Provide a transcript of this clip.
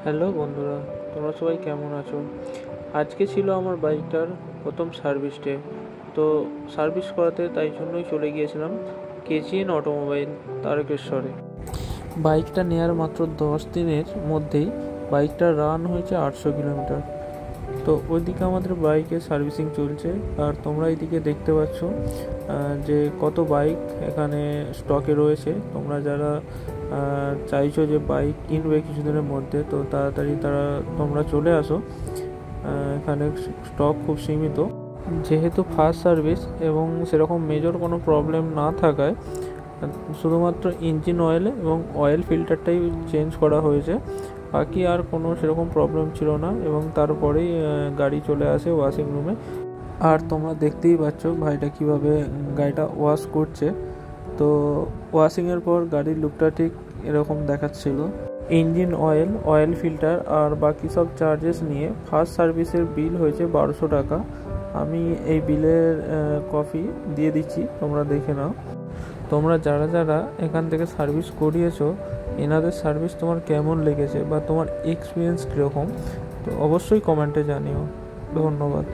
Hello বন্ধুরা, তোমরা সবাই কেমন আছো? আজকে ছিল আমার বাইকটার প্রথম সার্ভিস ডে। তো সার্ভিস করাতে তাই জন্যই চলে গিয়েছিলাম কেজিএন অটোমোবাইল তারকেশ্বরে। বাইকটা নেওয়ার মাত্র 10 দিনের মধ্যেই বাইকটা রান হয়েছে 800 কিলোমিটার। তো ওইদিকে আমাদের বাইকের সার্ভিসিং চলছে, আর তোমরা এইদিকে দেখতে পাচ্ছ যে কত বাইক এখানে স্টকে রয়েছে। তোমরা যারা চাইছো যে বাইক কিনবে কিছুদিনের মধ্যে, তো তাড়াতাড়ি তোমরা চলে আসো। এখানে স্টক খুব সীমিত, যেহেতু ফার্স্ট সার্ভিস এবং সেরকম মেজর কোনো প্রবলেম না থাকায় শুধুমাত্র ইঞ্জিন অয়েল এবং অয়েল ফিল্টারটাই চেঞ্জ করা হয়েছে। বাকি আর কোনো সেরকম প্রবলেম ছিল না, এবং তারপরেই গাড়ি চলে আসে ওয়াশিং রুমে। আর তোমরা দেখতেই পাচ্ছ ভাইটা কিভাবে গাড়িটা ওয়াশ করছে। তো ওয়াশিংয়ের পর গাড়ির লুকটা ঠিক এরকম দেখাচ্ছিল। ইঞ্জিন অয়েল, অয়েল ফিল্টার আর বাকি সব চার্জেস নিয়ে ফার্স্ট সার্ভিসের বিল হয়েছে 1200 টাকা। আমি এই বিলের কপি দিয়ে দিচ্ছি, তোমরা দেখে নাও। তোমরা যারা যারা এখান থেকে সার্ভিস করিয়েছো, এনাদের সার্ভিস তোমার কেমন লেগেছে বা তোমার এক্সপিরিয়েন্স কীরকম, তো অবশ্যই কমেন্টে জানিও। ধন্যবাদ।